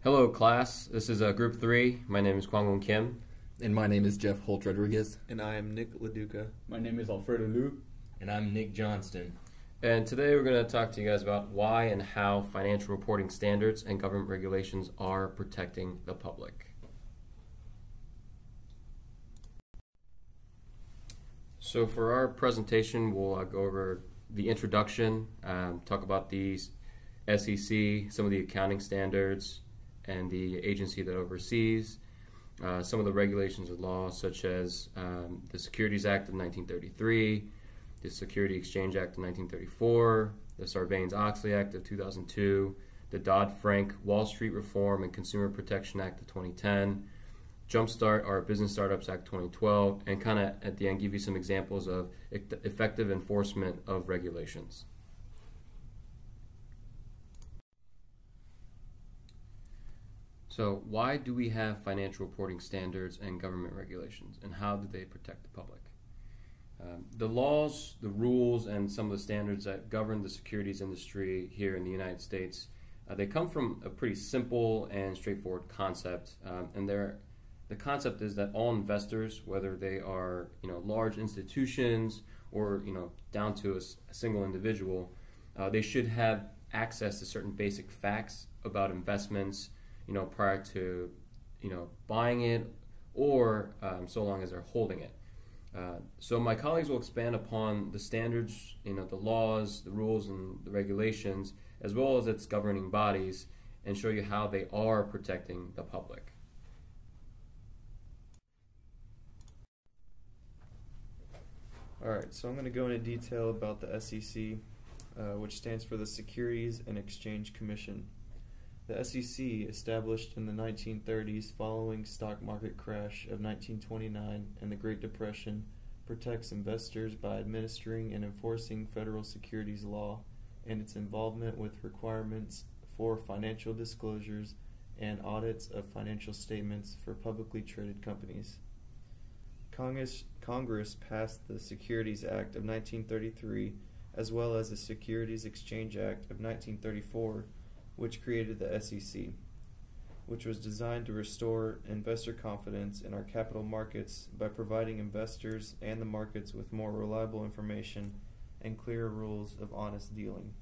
Hello, class. This is Group 3. My name is Kwangwon Kim. And my name is Jeff Holt Rodriguez. And I am Nick Laduca. My name is Alfredo Liu. And I'm Nick Johnston. And today we're going to talk to you guys about why and how financial reporting standards and government regulations are protecting the public. So for our presentation, we'll go over the introduction, talk about the SEC, some of the accounting standards, and the agency that oversees, some of the regulations of law, such as the Securities Act of 1933, the Security Exchange Act of 1934, the Sarbanes-Oxley Act of 2002, the Dodd-Frank Wall Street Reform and Consumer Protection Act of 2010, Jumpstart our Business Startups Act 2012, and kind of at the end give you some examples of effective enforcement of regulations. So why do we have financial reporting standards and government regulations, and how do they protect the public? The laws, the rules, and some of the standards that govern the securities industry here in the United States, they come from a pretty simple and straightforward concept, and the concept is that all investors, whether they are large institutions or down to a single individual, they should have access to certain basic facts about investments, prior to buying it, or so long as they're holding it. So my colleagues will expand upon the standards, the laws, the rules, and the regulations, as well as its governing bodies, and show you how they are protecting the public. Alright, so I'm going to go into detail about the SEC, which stands for the Securities and Exchange Commission. The SEC, established in the 1930s following stock market crash of 1929 and the Great Depression, protects investors by administering and enforcing federal securities law and its involvement with requirements for financial disclosures and audits of financial statements for publicly traded companies. Congress passed the Securities Act of 1933 as well as the Securities Exchange Act of 1934, which created the SEC, which was designed to restore investor confidence in our capital markets by providing investors and the markets with more reliable information and clearer rules of honest dealing.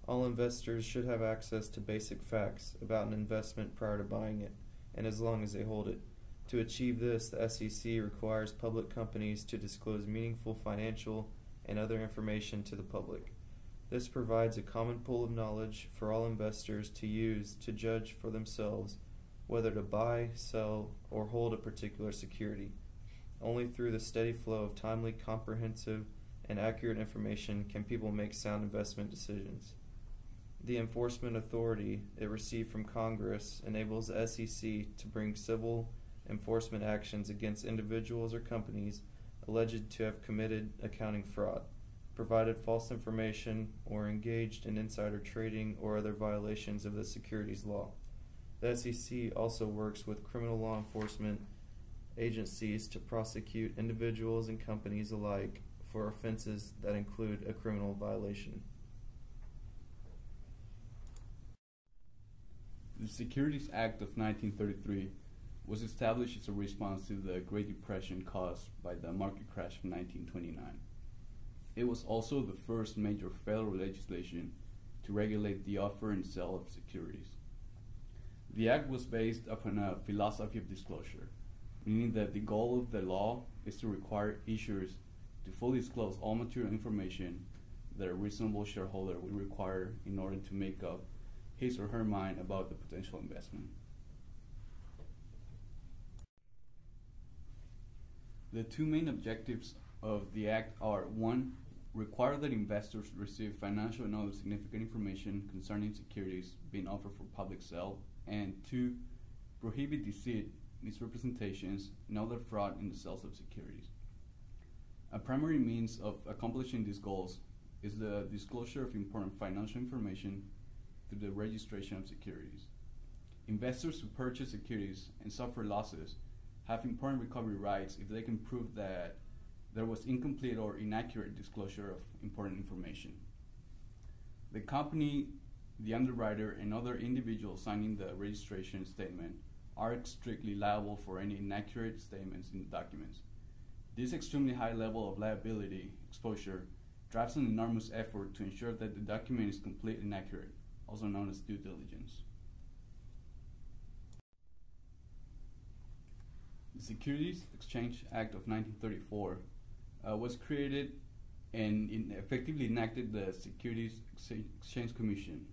All investors should have access to basic facts about an investment prior to buying it, and as long as they hold it. To achieve this, the SEC requires public companies to disclose meaningful financial and other information to the public. This provides a common pool of knowledge for all investors to use to judge for themselves whether to buy, sell, or hold a particular security. Only through the steady flow of timely, comprehensive, and accurate information can people make sound investment decisions. The enforcement authority it received from Congress enables the SEC to bring civil enforcement actions against individuals or companies alleged to have committed accounting fraud, provided false information, or engaged in insider trading or other violations of the securities law. The SEC also works with criminal law enforcement agencies to prosecute individuals and companies alike for offenses that include a criminal violation. The Securities Act of 1933 was established as a response to the Great Depression caused by the market crash of 1929. It was also the first major federal legislation to regulate the offer and sale of securities. The act was based upon a philosophy of disclosure, meaning that the goal of the law is to require issuers to fully disclose all material information that a reasonable shareholder would require in order to make up his or her mind about the potential investment. The two main objectives of the Act are: 1. Require that investors receive financial and other significant information concerning securities being offered for public sale, and 2. Prohibit deceit, misrepresentations, and other fraud in the sales of securities. A primary means of accomplishing these goals is the disclosure of important financial information through the registration of securities. Investors who purchase securities and suffer losses have important recovery rights if they can prove that there was incomplete or inaccurate disclosure of important information. The company the underwriter, and other individuals signing the registration statement are strictly liable for any inaccurate statements in the documents. This extremely high level of liability exposure drives an enormous effort to ensure that the document is complete and accurate, also known as due diligence. The Securities Exchange Act of 1934 was created and effectively enacted the Securities Exchange Commission.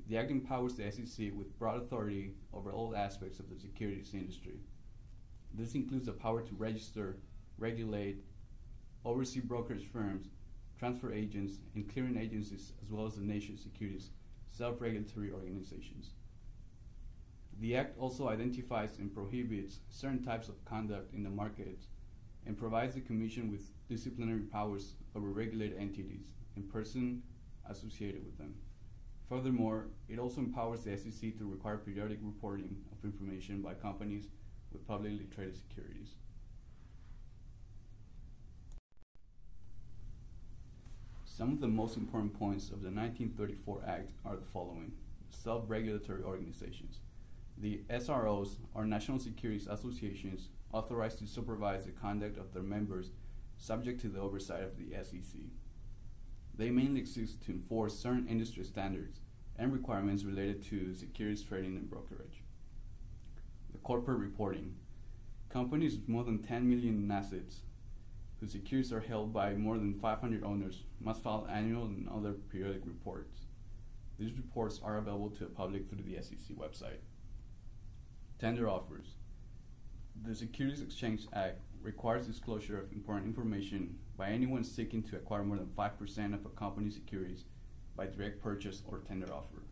The act empowers the SEC with broad authority over all aspects of the securities industry. This includes the power to register, regulate, oversee brokerage firms, transfer agents, and clearing agencies, as well as the nation's securities self-regulatory organizations. The Act also identifies and prohibits certain types of conduct in the markets and provides the Commission with disciplinary powers over regulated entities and persons associated with them. Furthermore, it also empowers the SEC to require periodic reporting of information by companies with publicly traded securities. Some of the most important points of the 1934 Act are the following: self-regulatory organizations. The SROs are national securities associations authorized to supervise the conduct of their members, subject to the oversight of the SEC. They mainly exist to enforce certain industry standards and requirements related to securities trading and brokerage. The corporate reporting. Companies with more than 10 million in assets whose securities are held by more than 500 owners must file annual and other periodic reports. These reports are available to the public through the SEC website. Tender offers. The Securities Exchange Act requires disclosure of important information by anyone seeking to acquire more than 5% of a company's securities by direct purchase or tender offer.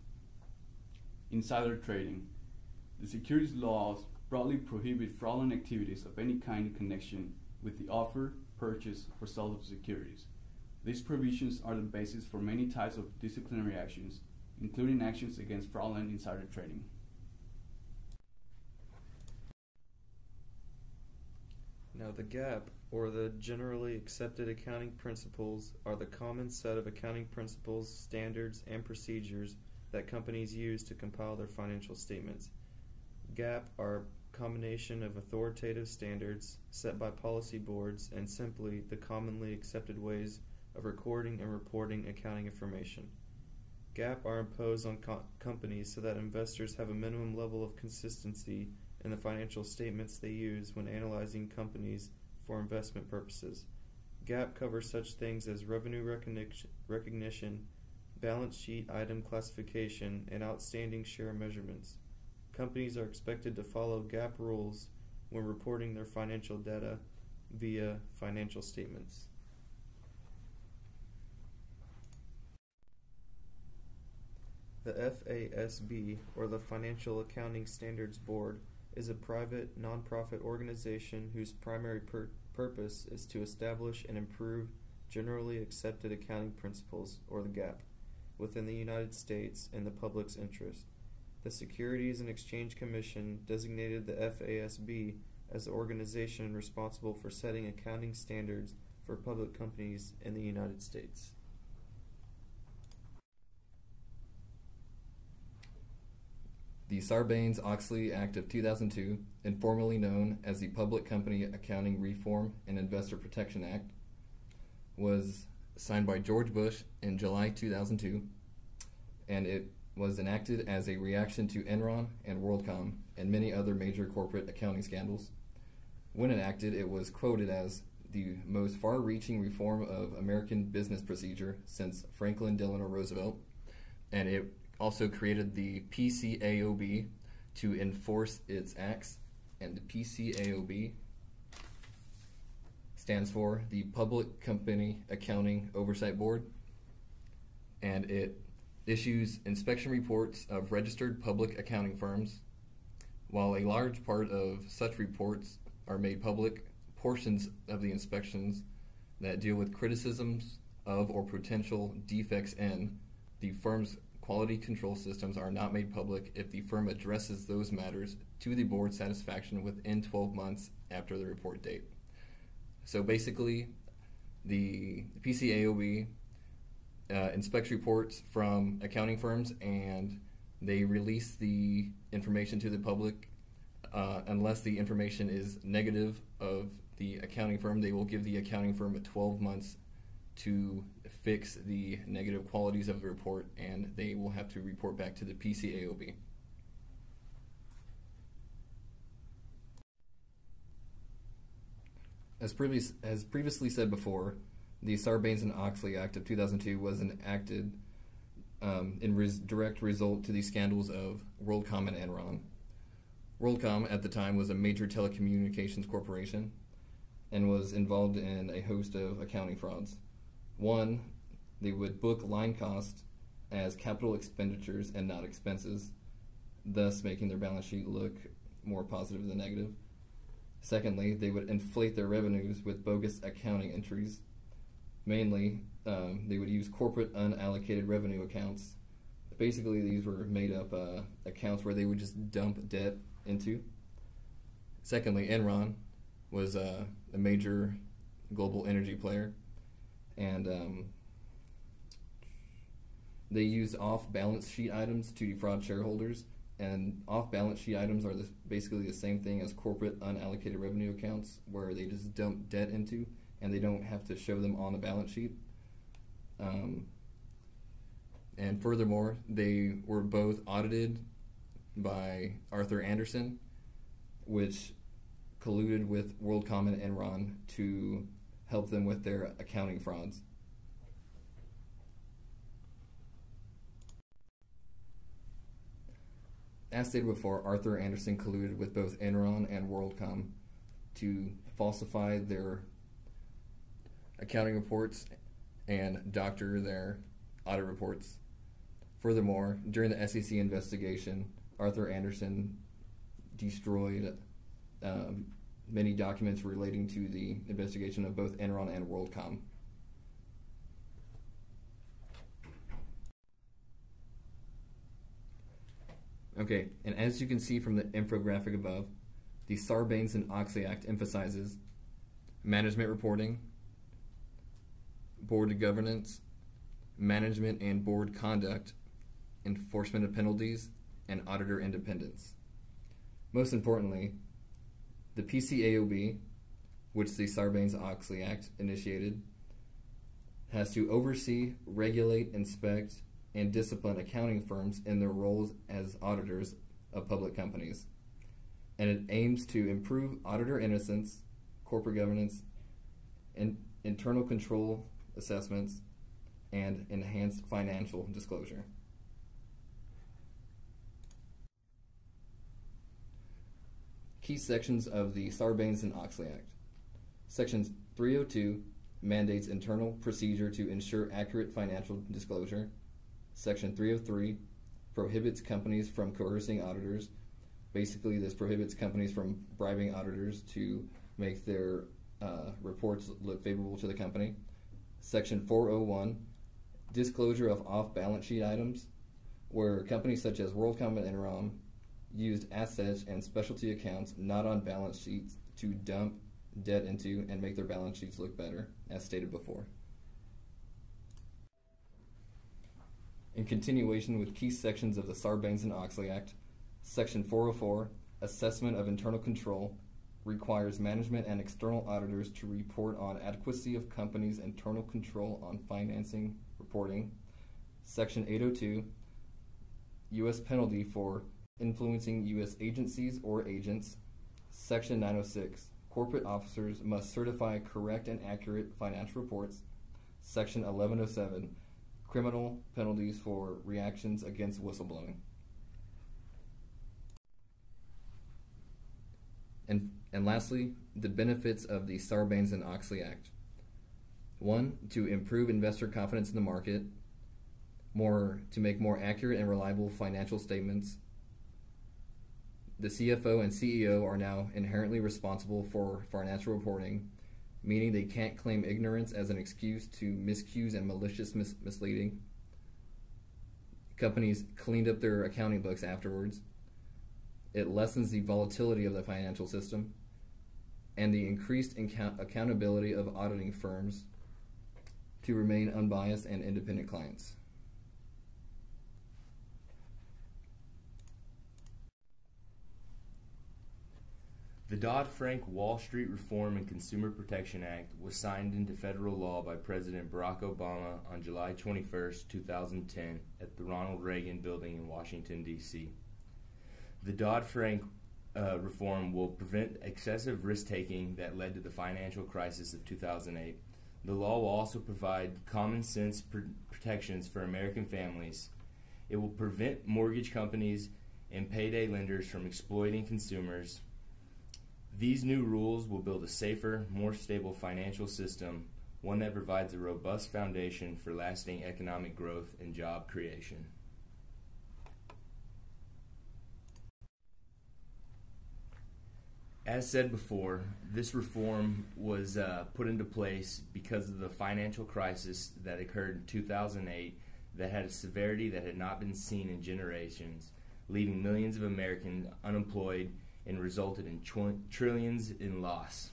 Insider trading. The securities laws broadly prohibit fraudulent activities of any kind in connection with the offer, purchase, or sale of securities. These provisions are the basis for many types of disciplinary actions, including actions against fraudulent insider trading. Now, the GAAP, or the Generally Accepted Accounting Principles, are the common set of accounting principles, standards, and procedures that companies use to compile their financial statements. GAAP are a combination of authoritative standards set by policy boards and simply the commonly accepted ways of recording and reporting accounting information. GAAP are imposed on companies so that investors have a minimum level of consistency in the financial statements they use when analyzing companies for investment purposes. GAAP covers such things as revenue recognition, balance sheet item classification, and outstanding share measurements. Companies are expected to follow GAAP rules when reporting their financial data via financial statements. The FASB, or the Financial Accounting Standards Board, is a private, nonprofit organization whose primary purpose is to establish and improve generally accepted accounting principles, or the GAAP, within the United States in the public's interest. The Securities and Exchange Commission designated the FASB as the organization responsible for setting accounting standards for public companies in the United States. The Sarbanes-Oxley Act of 2002, informally known as the Public Company Accounting Reform and Investor Protection Act, was signed by George Bush in July 2002, and it was enacted as a reaction to Enron and WorldCom and many other major corporate accounting scandals. When enacted, it was quoted as the most far-reaching reform of American business procedure since Franklin Delano Roosevelt, and it also created the PCAOB to enforce its acts, and the PCAOB stands for the Public Company Accounting Oversight Board, and it issues inspection reports of registered public accounting firms. While a large part of such reports are made public, portions of the inspections that deal with criticisms of or potential defects in the firm's quality control systems are not made public if the firm addresses those matters to the board's satisfaction within 12 months after the report date. So basically, the PCAOB inspects reports from accounting firms, and they release the information to the public. Unless the information is negative of the accounting firm, they will give the accounting firm 12 months to fix the negative qualities of the report, and they will have to report back to the PCAOB. As previously said before, the Sarbanes-Oxley Act of 2002 was enacted in direct result to the scandals of WorldCom and Enron. WorldCom at the time was a major telecommunications corporation and was involved in a host of accounting frauds. One, they would book line costs as capital expenditures and not expenses, thus making their balance sheet look more positive than negative. Secondly, they would inflate their revenues with bogus accounting entries. Mainly, they would use corporate unallocated revenue accounts. Basically, these were made up accounts where they would just dump debt into. Secondly, Enron was a major global energy player, and they used off-balance sheet items to defraud shareholders. And off-balance sheet items are basically the same thing as corporate unallocated revenue accounts, where they just dump debt into, and they don't have to show them on the balance sheet. And furthermore, they were both audited by Arthur Andersen, which colluded with WorldCom and Enron to help them with their accounting frauds. As stated before, Arthur Andersen colluded with both Enron and WorldCom to falsify their accounting reports and doctor their audit reports. Furthermore, during the SEC investigation, Arthur Andersen destroyed many documents relating to the investigation of both Enron and WorldCom. Okay, and as you can see from the infographic above, the Sarbanes-Oxley Act emphasizes management reporting, board governance, management and board conduct, enforcement of penalties, and auditor independence. Most importantly, the PCAOB, which the Sarbanes-Oxley Act initiated, has to oversee, regulate, inspect, and discipline accounting firms in their roles as auditors of public companies. And it aims to improve auditor innocence, corporate governance, and internal control assessments, and enhanced financial disclosure. Key sections of the Sarbanes-Oxley Act. Section 302 mandates internal procedure to ensure accurate financial disclosure. Section 303 prohibits companies from coercing auditors. Basically, this prohibits companies from bribing auditors to make their reports look favorable to the company. Section 401, disclosure of off-balance sheet items, where companies such as WorldCom and Enron used assets and specialty accounts not on balance sheets to dump debt into and make their balance sheets look better, as stated before. In continuation with key sections of the Sarbanes-Oxley Act, Section 404, assessment of internal control, requires management and external auditors to report on adequacy of companies' internal control on financing reporting. Section 802, U.S. penalty for influencing U.S. agencies or agents. Section 906, corporate officers must certify correct and accurate financial reports. Section 1107, criminal penalties for reactions against whistleblowing. And lastly, the benefits of the Sarbanes-Oxley Act. 1, to improve investor confidence in the market. To make more accurate and reliable financial statements. The CFO and CEO are now inherently responsible for financial reporting, meaning they can't claim ignorance as an excuse to miscues and malicious misleading. Companies cleaned up their accounting books afterwards. It lessens the volatility of the financial system and the increased accountability of auditing firms to remain unbiased and independent clients. The Dodd-Frank Wall Street Reform and Consumer Protection Act was signed into federal law by President Barack Obama on July 21, 2010 at the Ronald Reagan Building in Washington, D.C. The Dodd-Frank reform will prevent excessive risk-taking that led to the financial crisis of 2008. The law will also provide common-sense protections for American families. It will prevent mortgage companies and payday lenders from exploiting consumers. These new rules will build a safer, more stable financial system, one that provides a robust foundation for lasting economic growth and job creation. As said before, this reform was put into place because of the financial crisis that occurred in 2008 that had a severity that had not been seen in generations, leaving millions of Americans unemployed and resulted in trillions in loss.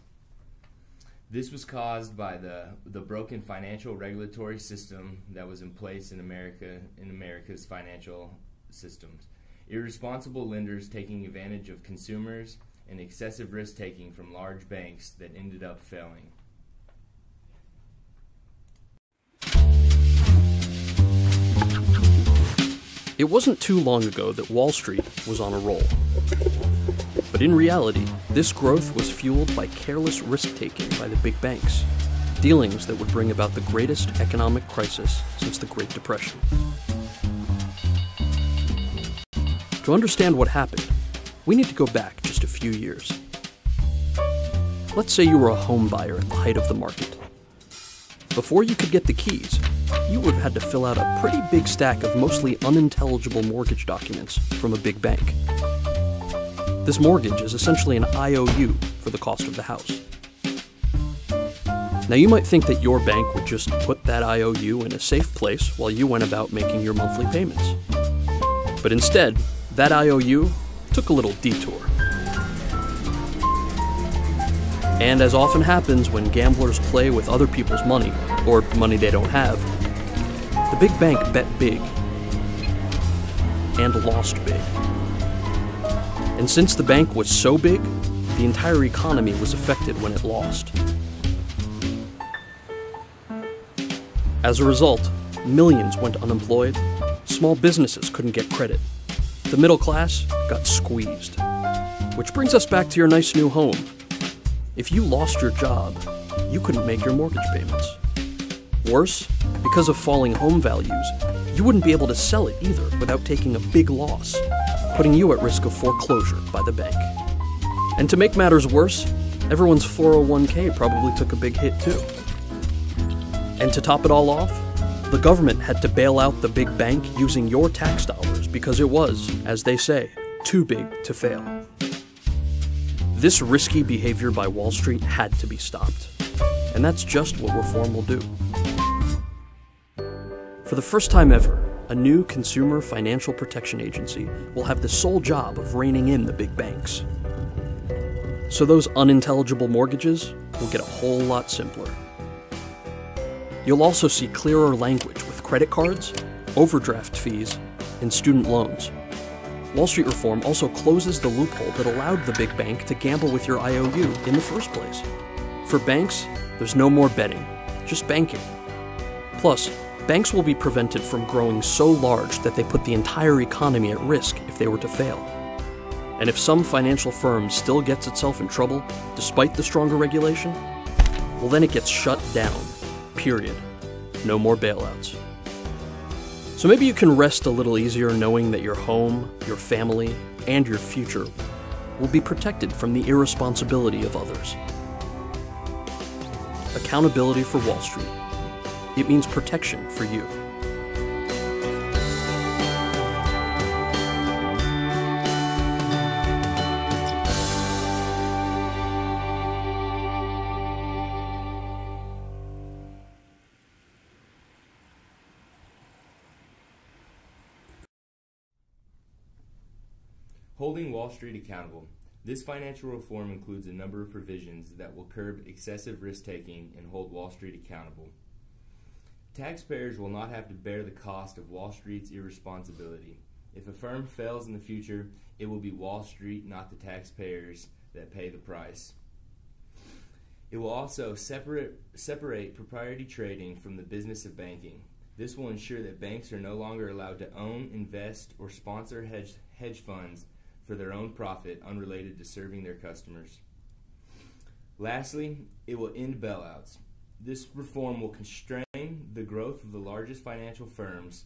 This was caused by the broken financial regulatory system that was in place in America's financial systems. Irresponsible lenders taking advantage of consumers and excessive risk-taking from large banks that ended up failing. It wasn't too long ago that Wall Street was on a roll. But in reality, this growth was fueled by careless risk-taking by the big banks, dealings that would bring about the greatest economic crisis since the Great Depression. To understand what happened, we need to go back just a few years. Let's say you were a home buyer at the height of the market. Before you could get the keys, you would have had to fill out a pretty big stack of mostly unintelligible mortgage documents from a big bank. This mortgage is essentially an IOU for the cost of the house. Now you might think that your bank would just put that IOU in a safe place while you went about making your monthly payments. But instead, that IOU took a little detour. And as often happens when gamblers play with other people's money, or money they don't have, the big bank bet big and lost big. And since the bank was so big, the entire economy was affected when it lost. As a result, millions went unemployed, small businesses couldn't get credit, the middle class got squeezed. Which brings us back to your nice new home. If you lost your job, you couldn't make your mortgage payments. Worse, because of falling home values, you wouldn't be able to sell it either without taking a big loss, putting you at risk of foreclosure by the bank. And to make matters worse, everyone's 401k probably took a big hit too. And to top it all off, the government had to bail out the big bank using your tax dollars because it was, as they say, too big to fail. This risky behavior by Wall Street had to be stopped. And that's just what reform will do. For the first time ever, a new consumer financial protection agency will have the sole job of reining in the big banks. So those unintelligible mortgages will get a whole lot simpler. You'll also see clearer language with credit cards, overdraft fees, and student loans. Wall Street reform also closes the loophole that allowed the big bank to gamble with your IOU in the first place. For banks, there's no more betting, just banking. Plus, banks will be prevented from growing so large that they put the entire economy at risk if they were to fail. And if some financial firm still gets itself in trouble, despite the stronger regulation, well then it gets shut down, period. No more bailouts. So maybe you can rest a little easier knowing that your home, your family, and your future will be protected from the irresponsibility of others. Accountability for Wall Street. It means protection for you. Holding Wall Street accountable. This financial reform includes a number of provisions that will curb excessive risk-taking and hold Wall Street accountable. Taxpayers will not have to bear the cost of Wall Street's irresponsibility. If a firm fails in the future, it will be Wall Street, not the taxpayers, that pay the price. It will also separate proprietary trading from the business of banking. This will ensure that banks are no longer allowed to own, invest, or sponsor hedge funds for their own profit unrelated to serving their customers. Lastly, it will end bailouts. This reform will constrain the growth of the largest financial firms,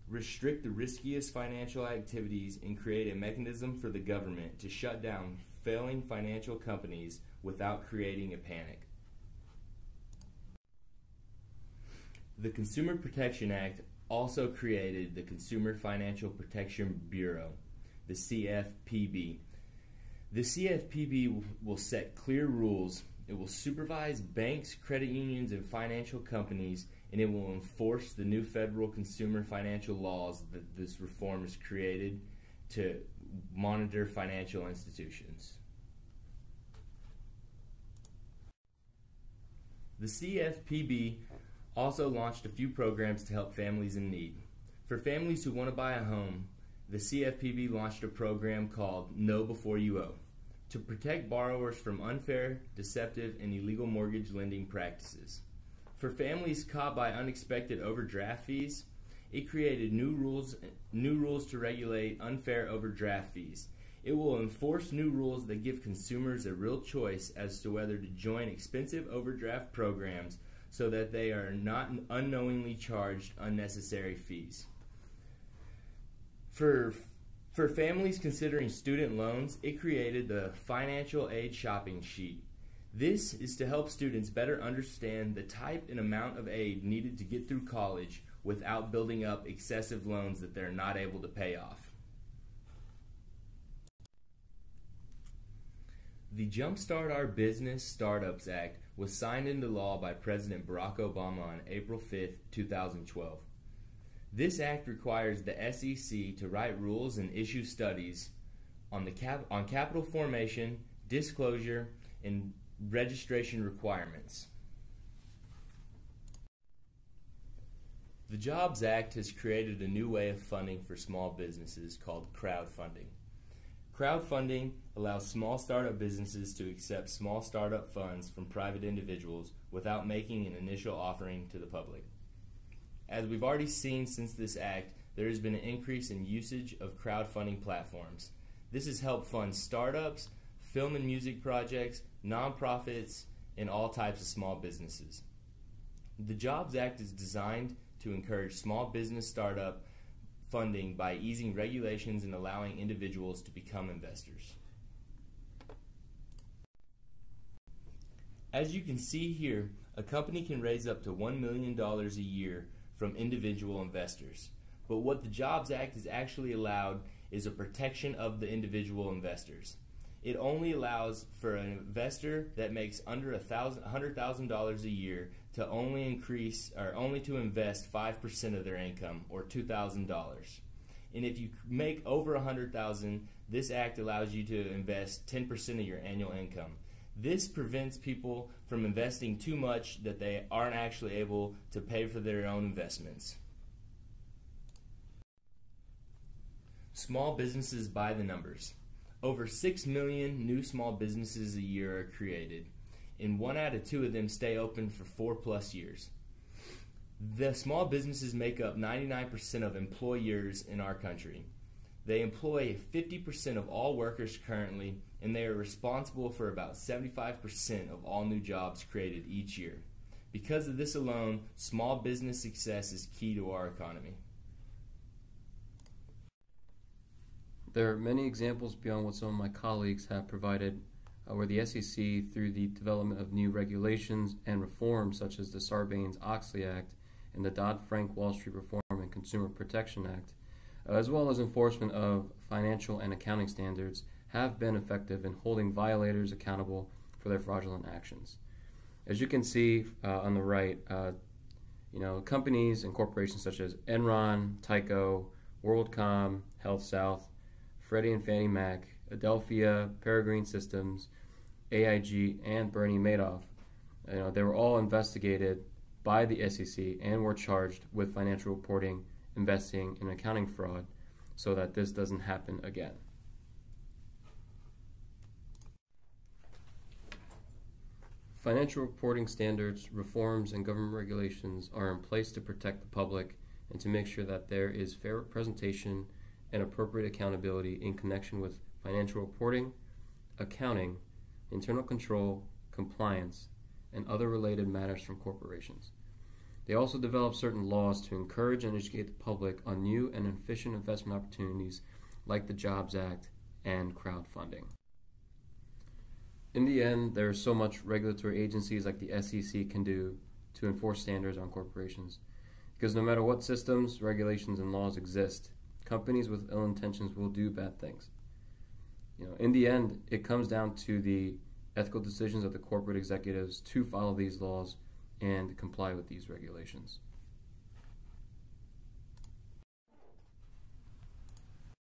restrict the riskiest financial activities, and create a mechanism for the government to shut down failing financial companies without creating a panic. The Consumer Protection Act also created the Consumer Financial Protection Bureau, the CFPB. The CFPB will set clear rules. It will supervise banks, credit unions, and financial companies, and it will enforce the new federal consumer financial laws that this reform has created to monitor financial institutions. The CFPB also launched a few programs to help families in need. For families who want to buy a home, the CFPB launched a program called Know Before You Owe to protect borrowers from unfair, deceptive, and illegal mortgage lending practices. For families caught by unexpected overdraft fees, it created new rules to regulate unfair overdraft fees. It will enforce new rules that give consumers a real choice as to whether to join expensive overdraft programs so that they are not unknowingly charged unnecessary fees. For families considering student loans, it created the Financial Aid Shopping Sheet. This is to help students better understand the type and amount of aid needed to get through college without building up excessive loans that they're not able to pay off. The Jumpstart Our Business Startups Act was signed into law by President Barack Obama on April 5, 2012. This act requires the SEC to write rules and issue studies on capital formation, disclosure, and registration requirements. The Jobs Act has created a new way of funding for small businesses called crowdfunding. Crowdfunding allows small startup businesses to accept small startup funds from private individuals without making an initial offering to the public. As we've already seen since this act, there has been an increase in usage of crowdfunding platforms. This has helped fund startups, film and music projects, nonprofits, and all types of small businesses. The Jobs Act is designed to encourage small business startup funding by easing regulations and allowing individuals to become investors. As you can see here, a company can raise up to $1 million a year from individual investors. But what the Jobs Act has actually allowed is a protection of the individual investors. It only allows for an investor that makes under $100,000 a year to only to invest 5% of their income, or $2,000. And if you make over $100,000, this act allows you to invest 10% of your annual income. This prevents people from investing too much that they aren't actually able to pay for their own investments. Small businesses by the numbers. Over 6 million new small businesses a year are created, and 1 out of 2 of them stay open for 4+ years. The small businesses make up 99% of employers in our country. They employ 50% of all workers currently, and they are responsible for about 75% of all new jobs created each year. Because of this alone, small business success is key to our economy. There are many examples beyond what some of my colleagues have provided where the SEC, through the development of new regulations and reforms such as the Sarbanes-Oxley Act and the Dodd-Frank Wall Street Reform and Consumer Protection Act, as well as enforcement of financial and accounting standards, have been effective in holding violators accountable for their fraudulent actions. As you can see on the right, companies and corporations such as Enron, Tyco, WorldCom, HealthSouth, Freddie and Fannie Mac, Adelphia, Peregrine Systems, AIG, and Bernie Madoff, they were all investigated by the SEC and were charged with financial reporting, investing, and accounting fraud so that this doesn't happen again. Financial reporting standards, reforms, and government regulations are in place to protect the public and to make sure that there is fair representation and appropriate accountability in connection with financial reporting, accounting, internal control, compliance, and other related matters from corporations. They also develop certain laws to encourage and educate the public on new and efficient investment opportunities like the Jobs Act and crowdfunding. In the end, there is so much regulatory agencies like the SEC can do to enforce standards on corporations. Because no matter what systems, regulations, and laws exist, companies with ill intentions will do bad things. In the end, it comes down to the ethical decisions of the corporate executives to follow these laws and comply with these regulations.